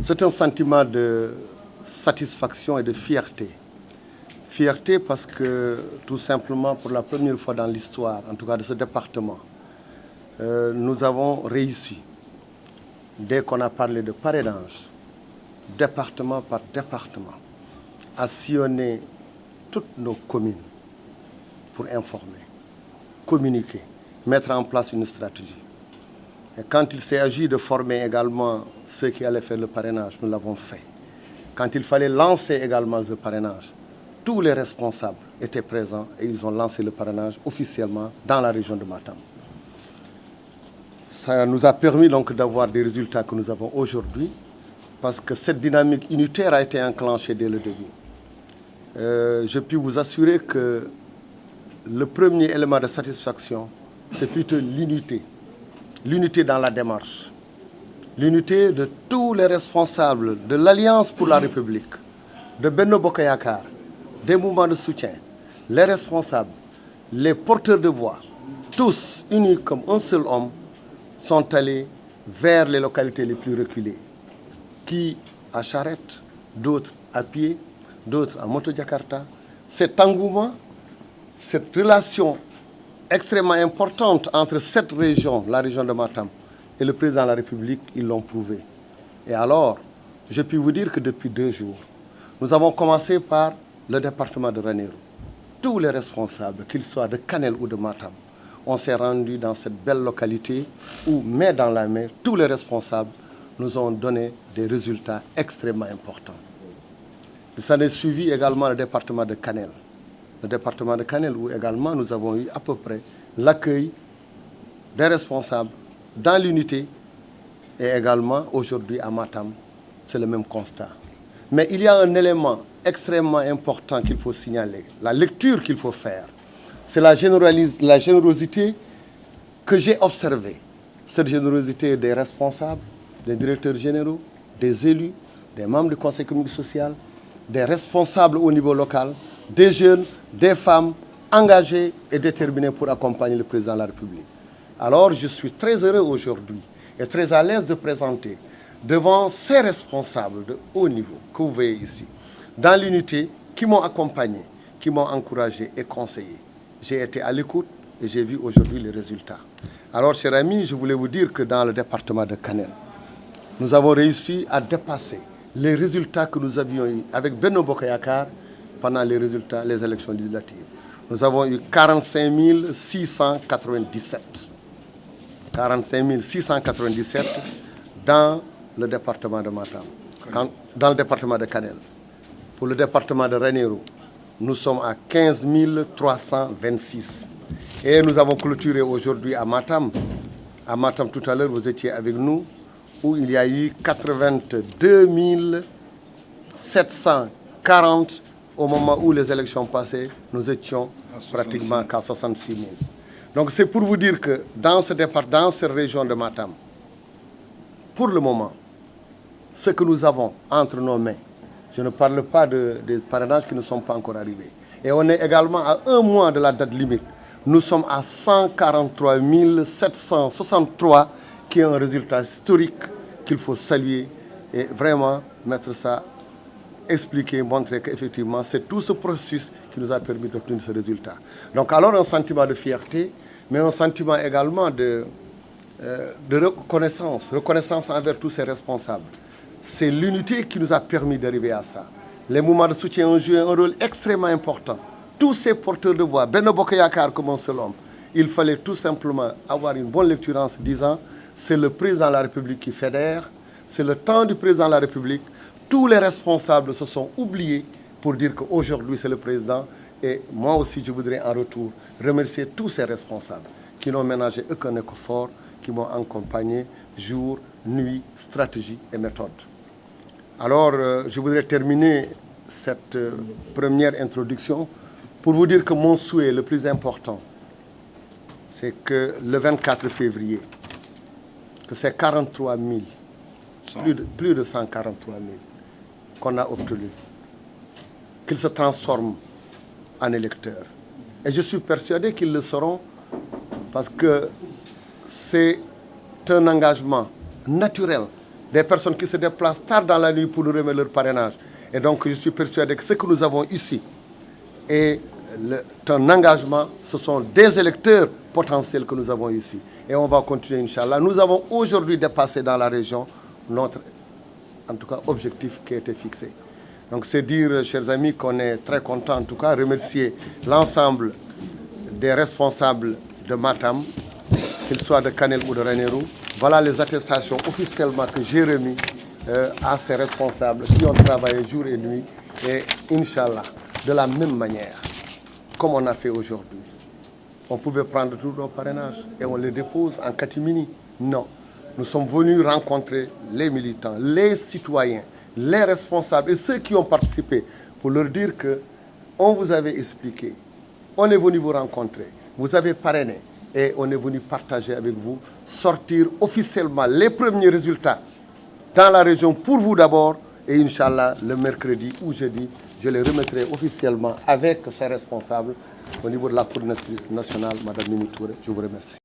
C'est un sentiment de satisfaction et de fierté. Fierté parce que, tout simplement, pour la première fois dans l'histoire, en tout cas de ce département, nous avons réussi, dès qu'on a parlé de parrainage, département par département, à sillonner toutes nos communes pour informer, communiquer, mettre en place une stratégie. Et quand il s'est agi de former également ceux qui allaient faire le parrainage, nous l'avons fait. Quand il fallait lancer également le parrainage, tous les responsables étaient présents et ils ont lancé le parrainage officiellement dans la région de Matam. Ça nous a permis donc d'avoir des résultats que nous avons aujourd'hui parce que cette dynamique unitaire a été enclenchée dès le début. Je puis vous assurer que le premier élément de satisfaction, c'est plutôt l'unité. L'unité dans la démarche. L'unité de tous les responsables de l'Alliance pour la République, de Benno Bokk Yakaar, des mouvements de soutien, les responsables, les porteurs de voix, tous unis comme un seul homme, sont allés vers les localités les plus reculées, qui à charrette, d'autres à pied, d'autres en moto-Jakarta. Cet engouement, cette relation extrêmement importante entre cette région, la région de Matam, et le président de la République, ils l'ont prouvé. Et alors, je puis vous dire que depuis 2 jours, nous avons commencé par le département de Ranérou. Tous les responsables, qu'ils soient de Kanel ou de Matam, on s'est rendu dans cette belle localité où, main dans la main, tous les responsables nous ont donné des résultats extrêmement importants. Il s'en est suivi également le département de Kanel. Le département de Kanel où également nous avons eu à peu près l'accueil des responsables dans l'unité et également aujourd'hui à Matam, c'est le même constat. Mais il y a un élément extrêmement important qu'il faut signaler, la lecture qu'il faut faire. C'est la générosité que j'ai observée. Cette générosité des responsables, des directeurs généraux, des élus, des membres du conseil économique et social, des responsables au niveau local, des jeunes, des femmes engagées et déterminées pour accompagner le président de la République. Alors je suis très heureux aujourd'hui et très à l'aise de présenter devant ces responsables de haut niveau que vous voyez ici, dans l'unité, qui m'ont accompagné, qui m'ont encouragé et conseillé. J'ai été à l'écoute et j'ai vu aujourd'hui les résultats. Alors, chers amis, je voulais vous dire que dans le département de Kanel, nous avons réussi à dépasser les résultats que nous avions eus avec Benno Bokk Yakaar pendant les élections législatives. Nous avons eu 45 697. 45 697 dans le département de Matam, dans le département de Kanel. Pour le département de Ranérou, nous sommes à 15 326. Et nous avons clôturé aujourd'hui à Matam. À Matam, tout à l'heure, vous étiez avec nous, où il y a eu 82 740. Au moment où les élections passaient, nous étions pratiquement qu'à 66 000. Donc c'est pour vous dire que dans ce département, dans cette région de Matam, pour le moment, ce que nous avons entre nos mains, je ne parle pas des parrainages qui ne sont pas encore arrivés. Et on est également à 1 mois de la date limite. Nous sommes à 143 763, qui est un résultat historique qu'il faut saluer et vraiment mettre ça, expliquer, montrer qu'effectivement, c'est tout ce processus qui nous a permis d'obtenir ce résultat. Donc alors un sentiment de fierté, mais un sentiment également de reconnaissance envers tous ces responsables. C'est l'unité qui nous a permis d'arriver à ça. Les mouvements de soutien ont joué un rôle extrêmement important. Tous ces porteurs de voix, Benno Bokk Yakaar comme un seul homme, il fallait tout simplement avoir une bonne lecture en se disant c'est le président de la République qui fédère, c'est le temps du président de la République. Tous les responsables se sont oubliés pour dire qu'aujourd'hui c'est le président. Et moi aussi je voudrais en retour remercier tous ces responsables qui n'ont ménagé aucun effort, qui m'ont accompagné jour, nuit, stratégie et méthode. Alors je voudrais terminer cette première introduction pour vous dire que mon souhait le plus important, c'est que le 24 février, que c'est 43 000, plus de 143 000 qu'on a obtenus, qu'ils se transforment en électeurs. Et je suis persuadé qu'ils le seront parce que c'est un engagement naturel des personnes qui se déplacent tard dans la nuit pour nous remettre leur parrainage. Et donc, je suis persuadé que ce que nous avons ici est un engagement, ce sont des électeurs potentiels que nous avons ici. Et on va continuer, Inch'Allah. Nous avons aujourd'hui dépassé dans la région notre, en tout cas, objectif qui a été fixé. Donc, c'est dire, chers amis, qu'on est très content, en tout cas, remercier l'ensemble des responsables de Matam, qu'ils soient de Kanel ou de Ranérou. Voilà les attestations officiellement que j'ai remis à ces responsables qui ont travaillé jour et nuit. Et Inch'Allah, de la même manière, comme on a fait aujourd'hui, on pouvait prendre tous nos parrainages et on les dépose en catimini. Non, nous sommes venus rencontrer les militants, les citoyens, les responsables et ceux qui ont participé pour leur dire que on vous avait expliqué, on est venu vous rencontrer, vous avez parrainé et on est venu partager avec vous, sortir officiellement les premiers résultats dans la région pour vous d'abord et Inch'Allah le mercredi ou jeudi, je les remettrai officiellement avec ses responsables au niveau de la coordinatrice nationale, Mme Mimi Touré. Je vous remercie.